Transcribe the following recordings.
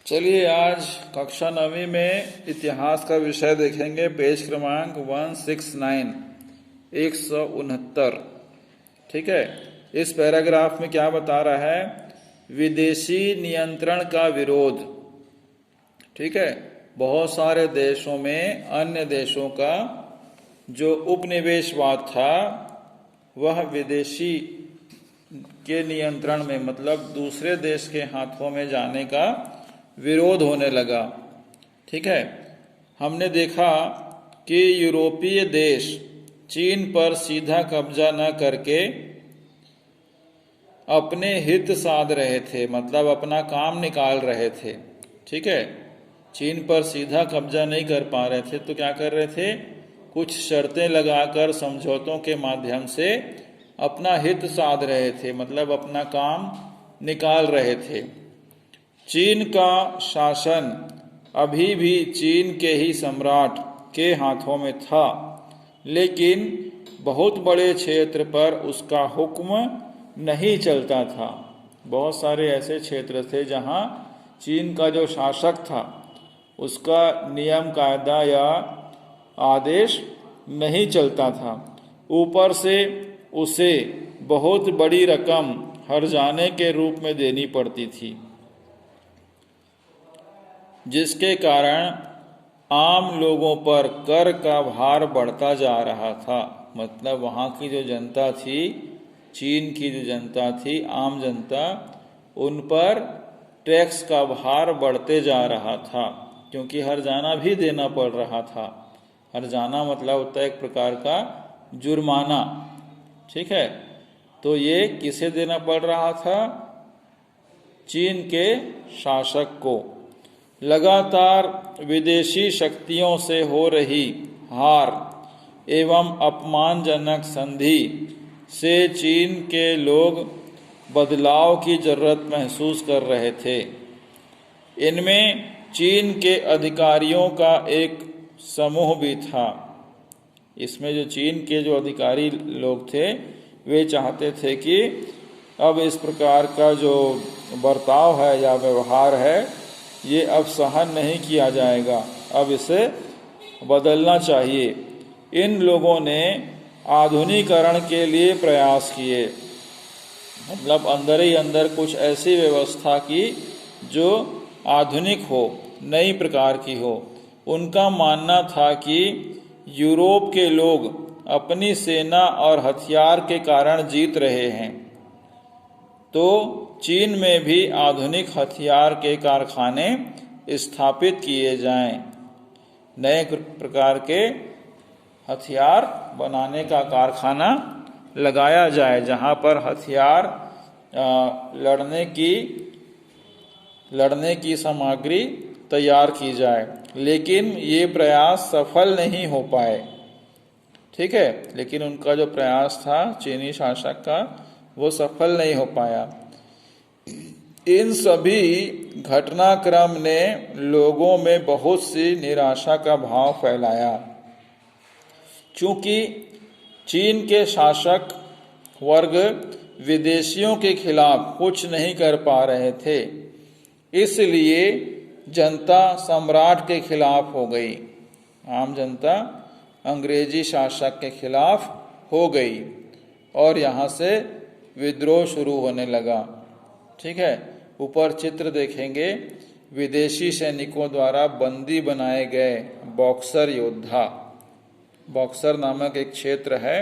चलिए आज कक्षा 9वीं में इतिहास का विषय देखेंगे। पेज क्रमांक 169 169। ठीक है। इस पैराग्राफ में क्या बता रहा है? विदेशी नियंत्रण का विरोध। ठीक है। बहुत सारे देशों में अन्य देशों का जो उपनिवेशवाद था वह विदेशी के नियंत्रण में, मतलब दूसरे देश के हाथों में जाने का विरोध होने लगा। ठीक है। हमने देखा कि यूरोपीय देश चीन पर सीधा कब्जा न करके अपने हित साध रहे थे, मतलब अपना काम निकाल रहे थे। ठीक है। चीन पर सीधा कब्जा नहीं कर पा रहे थे तो क्या कर रहे थे? कुछ शर्तें लगाकर समझौतों के माध्यम से अपना हित साध रहे थे, मतलब अपना काम निकाल रहे थे। चीन का शासन अभी भी चीन के ही सम्राट के हाथों में था, लेकिन बहुत बड़े क्षेत्र पर उसका हुक्म नहीं चलता था। बहुत सारे ऐसे क्षेत्र थे जहां चीन का जो शासक था उसका नियम कायदा या आदेश नहीं चलता था। ऊपर से उसे बहुत बड़ी रकम हर्जाने के रूप में देनी पड़ती थी, जिसके कारण आम लोगों पर कर का भार बढ़ता जा रहा था। मतलब वहाँ की जो जनता थी, चीन की जो जनता थी, आम जनता, उन पर टैक्स का भार बढ़ते जा रहा था, क्योंकि हर्जाना भी देना पड़ रहा था। हर्जाना मतलब होता है एक प्रकार का जुर्माना। ठीक है। तो ये किसे देना पड़ रहा था? चीन के शासक को। लगातार विदेशी शक्तियों से हो रही हार एवं अपमानजनक संधि से चीन के लोग बदलाव की जरूरत महसूस कर रहे थे। इनमें चीन के अधिकारियों का एक समूह भी था। इसमें जो चीन के जो अधिकारी लोग थे वे चाहते थे कि अब इस प्रकार का जो बर्ताव है या व्यवहार है ये अब सहन नहीं किया जाएगा, अब इसे बदलना चाहिए। इन लोगों ने आधुनिकीकरण के लिए प्रयास किए, मतलब अंदर ही अंदर कुछ ऐसी व्यवस्था की जो आधुनिक हो, नई प्रकार की हो। उनका मानना था कि यूरोप के लोग अपनी सेना और हथियार के कारण जीत रहे हैं, तो चीन में भी आधुनिक हथियार के कारखाने स्थापित किए जाएं। नए प्रकार के हथियार बनाने का कारखाना लगाया जाए, जहां पर हथियार लड़ने की सामग्री तैयार की जाए। लेकिन ये प्रयास सफल नहीं हो पाए। ठीक है। लेकिन उनका जो प्रयास था चीनी शासक का वो सफल नहीं हो पाया। इन सभी घटनाक्रम ने लोगों में बहुत सी निराशा का भाव फैलाया। चूंकि चीन के शासक वर्ग विदेशियों के खिलाफ कुछ नहीं कर पा रहे थे, इसलिए जनता सम्राट के खिलाफ हो गई। आम जनता अंग्रेजी शासक के खिलाफ हो गई और यहाँ से विद्रोह शुरू होने लगा। ठीक है। ऊपर चित्र देखेंगे। विदेशी सैनिकों द्वारा बंदी बनाए गए बॉक्सर योद्धा। बॉक्सर नामक एक क्षेत्र है,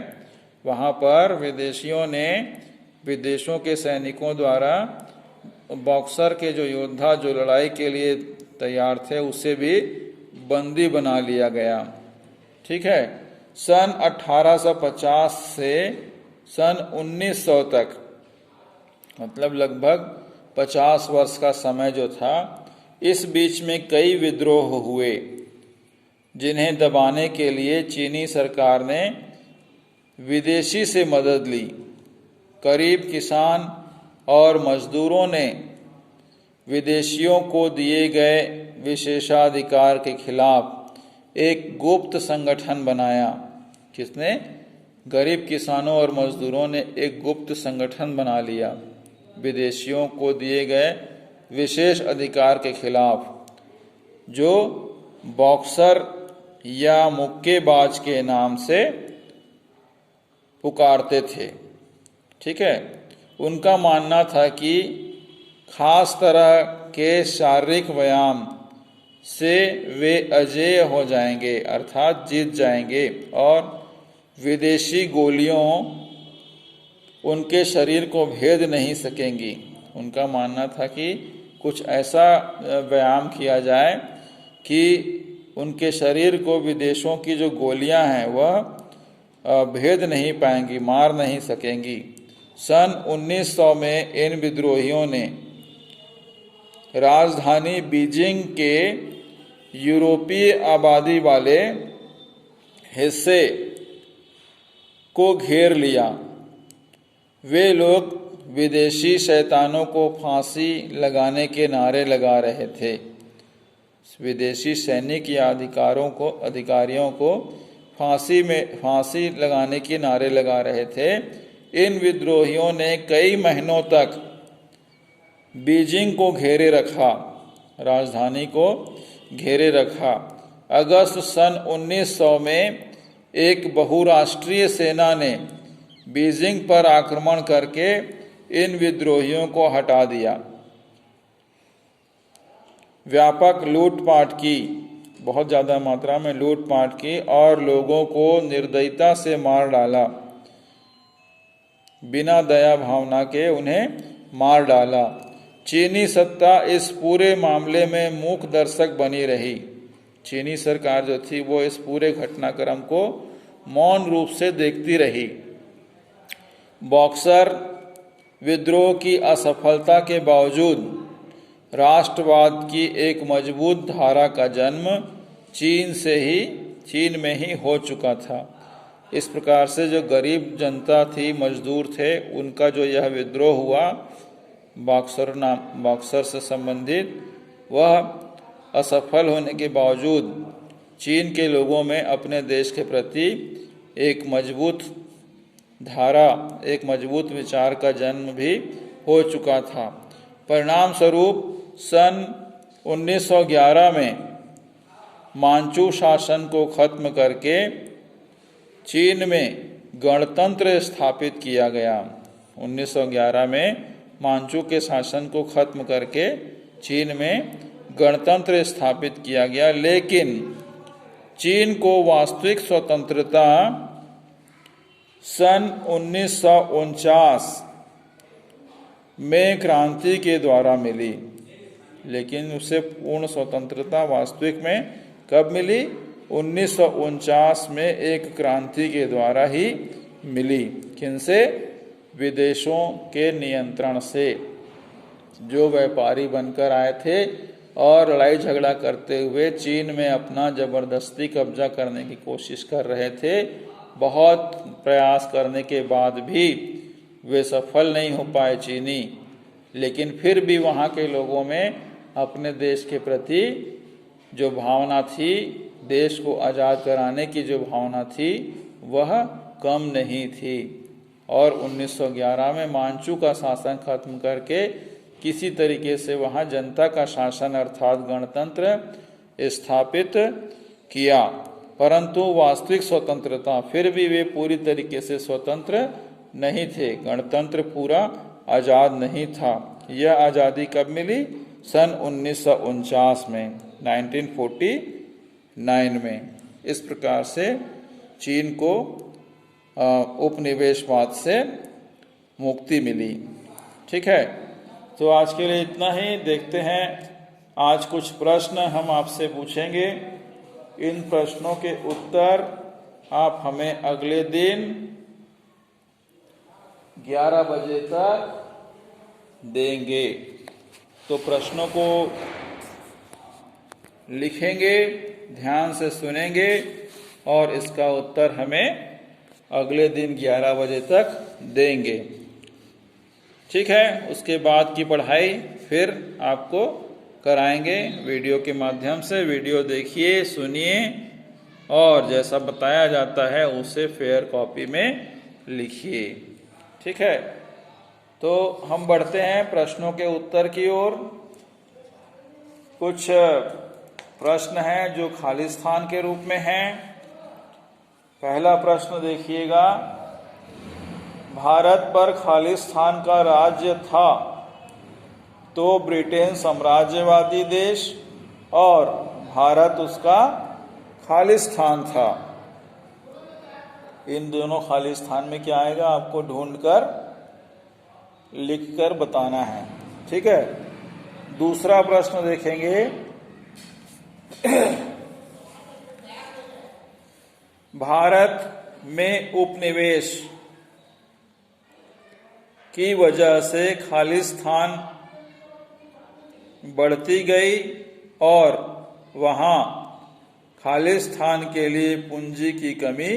वहाँ पर विदेशियों ने विदेशों के सैनिकों द्वारा बॉक्सर के जो योद्धा जो लड़ाई के लिए तैयार थे उसे भी बंदी बना लिया गया। ठीक है। सन 1850 से सन 1900 तक, मतलब लगभग 50 वर्ष का समय जो था, इस बीच में कई विद्रोह हुए, जिन्हें दबाने के लिए चीनी सरकार ने विदेशी से मदद ली। करीब किसान और मजदूरों ने विदेशियों को दिए गए विशेषाधिकार के खिलाफ एक गुप्त संगठन बनाया। किसने? गरीब किसानों और मजदूरों ने एक गुप्त संगठन बना लिया। विदेशियों को दिए गए विशेष अधिकार के खिलाफ, जो बॉक्सर या मुक्केबाज के नाम से पुकारते थे। ठीक है, उनका मानना था कि खास तरह के शारीरिक व्यायाम से वे अजेय हो जाएंगे, अर्थात जीत जाएंगे, और विदेशी गोलियों उनके शरीर को भेद नहीं सकेंगी। उनका मानना था कि कुछ ऐसा व्यायाम किया जाए कि उनके शरीर को विदेशों की जो गोलियां हैं वह भेद नहीं पाएंगी, मार नहीं सकेंगी। सन 1900 में इन विद्रोहियों ने राजधानी बीजिंग के यूरोपीय आबादी वाले हिस्से को घेर लिया। वे लोग विदेशी शैतानों को फांसी लगाने के नारे लगा रहे थे। विदेशी सैनिक या अधिकारियों को फांसी लगाने के नारे लगा रहे थे। इन विद्रोहियों ने कई महीनों तक बीजिंग को घेरे रखा, राजधानी को घेरे रखा। अगस्त सन 1900 में एक बहुराष्ट्रीय सेना ने बीजिंग पर आक्रमण करके इन विद्रोहियों को हटा दिया। व्यापक लूटपाट की, बहुत ज़्यादा मात्रा में लूटपाट की और लोगों को निर्दयता से मार डाला, बिना दया भावना के उन्हें मार डाला। चीनी सत्ता इस पूरे मामले में मूक दर्शक बनी रही। चीनी सरकार जो थी वो इस पूरे घटनाक्रम को मौन रूप से देखती रही। बॉक्सर विद्रोह की असफलता के बावजूद राष्ट्रवाद की एक मजबूत धारा का जन्म चीन में ही हो चुका था। इस प्रकार से जो गरीब जनता थी, मजदूर थे, उनका जो यह विद्रोह हुआ बॉक्सर से संबंधित, वह असफल होने के बावजूद चीन के लोगों में अपने देश के प्रति एक मजबूत धारा, एक मजबूत विचार का जन्म भी हो चुका था। परिणाम स्वरूप सन 1911 में मांचू शासन को खत्म करके चीन में गणतंत्र स्थापित किया गया। 1911 में मांचू के शासन को खत्म करके चीन में गणतंत्र स्थापित किया गया, लेकिन चीन को वास्तविक स्वतंत्रता सन 1949 में क्रांति के द्वारा मिली। लेकिन उसे पूर्ण स्वतंत्रता वास्तविक में कब मिली? 1949 में एक क्रांति के द्वारा ही मिली। किनसे? विदेशों के नियंत्रण से। जो व्यापारी बनकर आए थे और लड़ाई झगड़ा करते हुए चीन में अपना जबरदस्ती कब्जा करने की कोशिश कर रहे थे, बहुत प्रयास करने के बाद भी वे सफल नहीं हो पाए चीनी। लेकिन फिर भी वहाँ के लोगों में अपने देश के प्रति जो भावना थी, देश को आज़ाद कराने की जो भावना थी, वह कम नहीं थी। और 1911 में मांचू का शासन खत्म करके किसी तरीके से वहाँ जनता का शासन अर्थात गणतंत्र स्थापित किया। परंतु वास्तविक स्वतंत्रता, फिर भी वे पूरी तरीके से स्वतंत्र नहीं थे, गणतंत्र पूरा आज़ाद नहीं था। यह आज़ादी कब मिली? सन 1949 में, 1949 में। इस प्रकार से चीन को उपनिवेशवाद से मुक्ति मिली। ठीक है, तो आज के लिए इतना ही। देखते हैं आज कुछ प्रश्न हम आपसे पूछेंगे। इन प्रश्नों के उत्तर आप हमें अगले दिन 11 बजे तक देंगे। तो प्रश्नों को लिखेंगे, ध्यान से सुनेंगे और इसका उत्तर हमें अगले दिन 11 बजे तक देंगे। ठीक है, उसके बाद की पढ़ाई फिर आपको कराएंगे वीडियो के माध्यम से। वीडियो देखिए, सुनिए और जैसा बताया जाता है उसे फेयर कॉपी में लिखिए। ठीक है, तो हम बढ़ते हैं प्रश्नों के उत्तर की ओर। कुछ प्रश्न हैं जो खालिस्तान के रूप में हैं। पहला प्रश्न देखिएगा, भारत पर खालिस्तान का राज्य था तो ब्रिटेन साम्राज्यवादी देश और भारत उसका खालिस्तान था। इन दोनों खालिस्तान में क्या आएगा आपको ढूंढकर लिखकर बताना है, ठीक है। दूसरा प्रश्न देखेंगे, भारत में उपनिवेश की वजह से खालिस्तान बढ़ती गई और वहां खालिस्तान के लिए पूंजी की कमी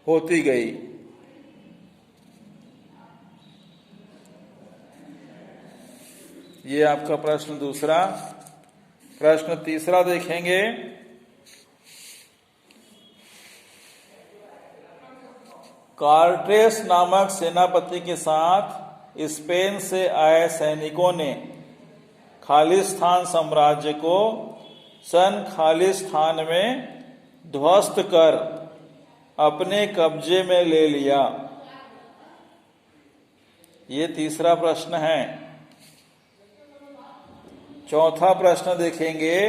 होती गई। ये आपका प्रश्न दूसरा। प्रश्न तीसरा देखेंगे, कार्टेस नामक सेनापति के साथ स्पेन से आए सैनिकों ने खालिस्तान साम्राज्य को सन खालिस्तान में ध्वस्त कर अपने कब्जे में ले लिया। ये तीसरा प्रश्न है। चौथा प्रश्न देखेंगे,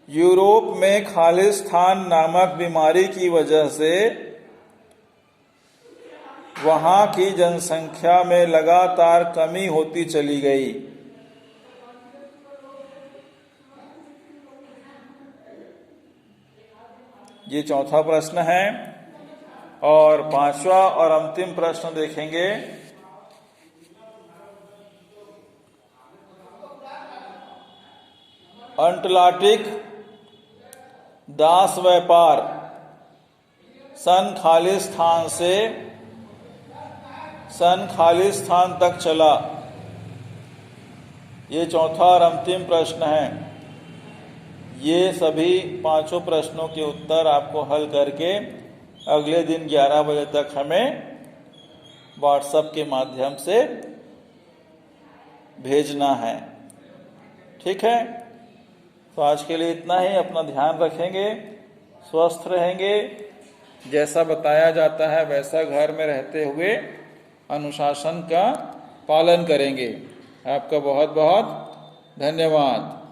यूरोप में खालिस्तान नामक बीमारी की वजह से वहां की जनसंख्या में लगातार कमी होती चली गई। ये चौथा प्रश्न है। और पांचवा और अंतिम प्रश्न देखेंगे, अटलांटिक दास व्यापार सन खालिस्तान तक चला। ये चौथा और अंतिम प्रश्न है। ये सभी पांचों प्रश्नों के उत्तर आपको हल करके अगले दिन 11 बजे तक हमें व्हाट्सएप के माध्यम से भेजना है, ठीक है। तो आज के लिए इतना ही। अपना ध्यान रखेंगे, स्वस्थ रहेंगे, जैसा बताया जाता है वैसा घर में रहते हुए अनुशासन का पालन करेंगे। आपका बहुत बहुत धन्यवाद।